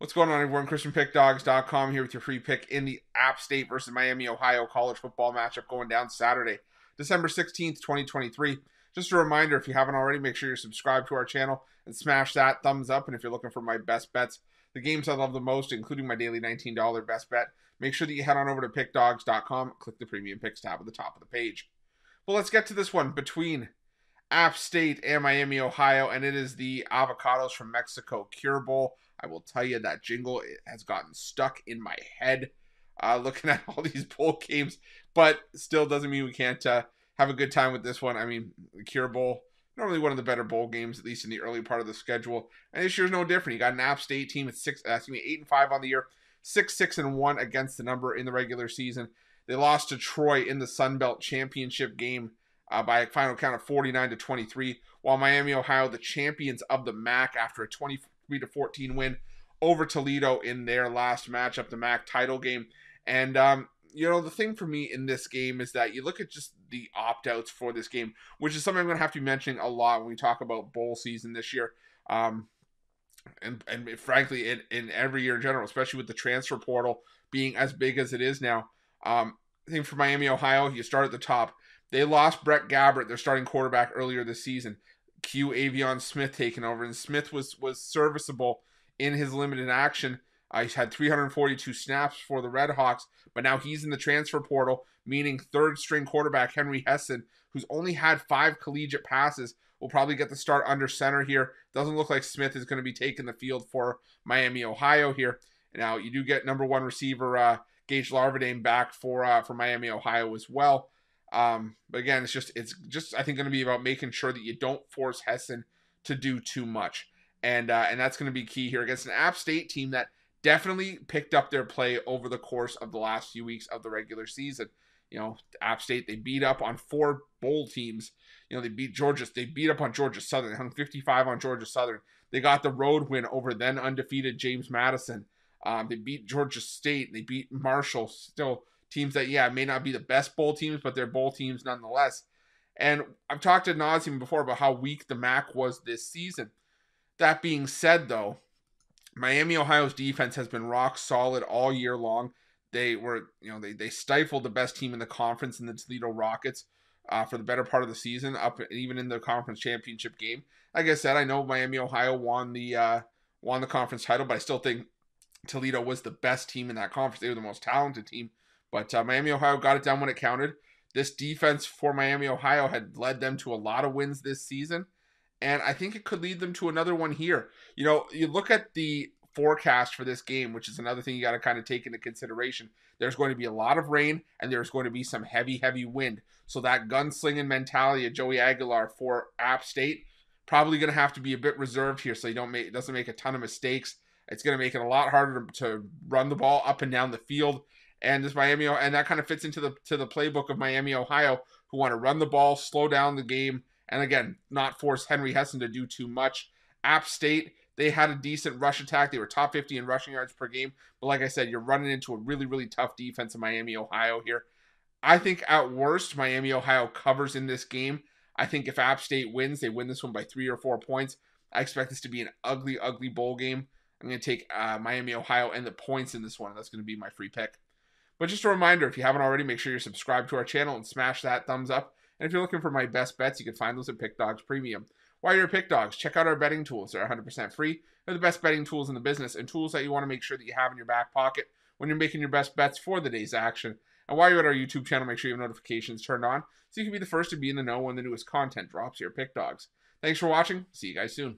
What's going on, everyone? Chris from Pickdawgz.com here with your free pick in the App State versus Miami, Ohio college football matchup going down Saturday, December 16th, 2023. Just a reminder, if you haven't already, make sure you're subscribed to our channel and smash that thumbs up. And if you're looking for my best bets, the games I love the most, including my daily $19 best bet, make sure that you head on over to Pickdawgz.com, click the Premium Picks tab at the top of the page. Well, let's get to this one between App State and Miami, Ohio, and it is the Avocados from Mexico Cure Bowl. I will tell you that jingle has gotten stuck in my head looking at all these bowl games, but still doesn't mean we can't have a good time with this one. I mean, the Cure Bowl, normally one of the better bowl games, at least in the early part of the schedule, and this year's no different. You got an App State team at 8-5 on the year, 6-1 against the number in the regular season. They lost to Troy in the Sun Belt Championship game by a final count of 49-23, while Miami, Ohio, the champions of the MAC, after a 23-14 win over Toledo in their last matchup, the MAC title game. And the thing for me in this game is that you look at just the opt-outs for this game, which is something I'm going to have to be mentioning a lot when we talk about bowl season this year. And frankly, in every year in general, especially with the transfer portal being as big as it is now. I think for Miami, Ohio, you start at the top. They lost Brett Gabbert, their starting quarterback, earlier this season. Q Avion Smith taking over, and Smith was serviceable in his limited action. He's had 342 snaps for the Redhawks, but now he's in the transfer portal, meaning third-string quarterback Henry Hessen, who's only had 5 collegiate passes, will probably get the start under center here. Doesn't look like Smith is going to be taking the field for Miami, Ohio here. Now, you do get number 1 receiver Gage Larvadame back for Miami, Ohio as well. But again, it's just I think going to be about making sure that you don't force Hessen to do too much, and that's going to be key here against an App State team that definitely picked up their play over the course of the last few weeks of the regular season. You know, App State, they beat up on 4 bowl teams. You know, they beat up on Georgia Southern. They hung 55 on Georgia Southern. They got the road win over then undefeated James Madison. They beat Georgia State. They beat Marshall. Still teams that, may not be the best bowl teams, but they're bowl teams nonetheless. And I've talked ad nauseum before about how weak the MAC was this season. That being said, though, Miami, Ohio's defense has been rock solid all year long. They were, they stifled the best team in the conference in the Toledo Rockets for the better part of the season, up even in the conference championship game. Like I said, I know Miami, Ohio won the conference title, but I still think Toledo was the best team in that conference. They were the most talented team. But Miami, Ohio got it done when it counted. This defense for Miami, Ohio had led them to a lot of wins this season. And I think it could lead them to another one here. You look at the forecast for this game, which is another thing you got to kind of take into consideration. There's going to be a lot of rain, and there's going to be some heavy, heavy wind. So that gunslinging mentality of Joey Aguilar for App State, probably going to have to be a bit reserved here so it doesn't make a ton of mistakes. It's going to make it a lot harder to run the ball up and down the field. And this Miami, and that kind of fits into the playbook of Miami, Ohio, who want to run the ball, slow down the game, and again, not force Henry Hessen to do too much. App State, they had a decent rush attack. They were top 50 in rushing yards per game. But like I said, you're running into a really, really tough defense in Miami, Ohio here. I think at worst, Miami, Ohio covers in this game. I think if App State wins, they win this one by 3 or 4 points. I expect this to be an ugly, ugly bowl game. I'm going to take Miami, Ohio and the points in this one. That's going to be my free pick. But just a reminder, if you haven't already, make sure you're subscribed to our channel and smash that thumbs up. And if you're looking for my best bets, you can find those at Pick Dawgz Premium. While you're at Pick Dawgz, check out our betting tools. They're 100% free. They're the best betting tools in the business and tools that you want to make sure that you have in your back pocket when you're making your best bets for the day's action. And while you're at our YouTube channel, make sure you have notifications turned on so you can be the first to be in the know when the newest content drops here at Pick Dawgz. Thanks for watching. See you guys soon.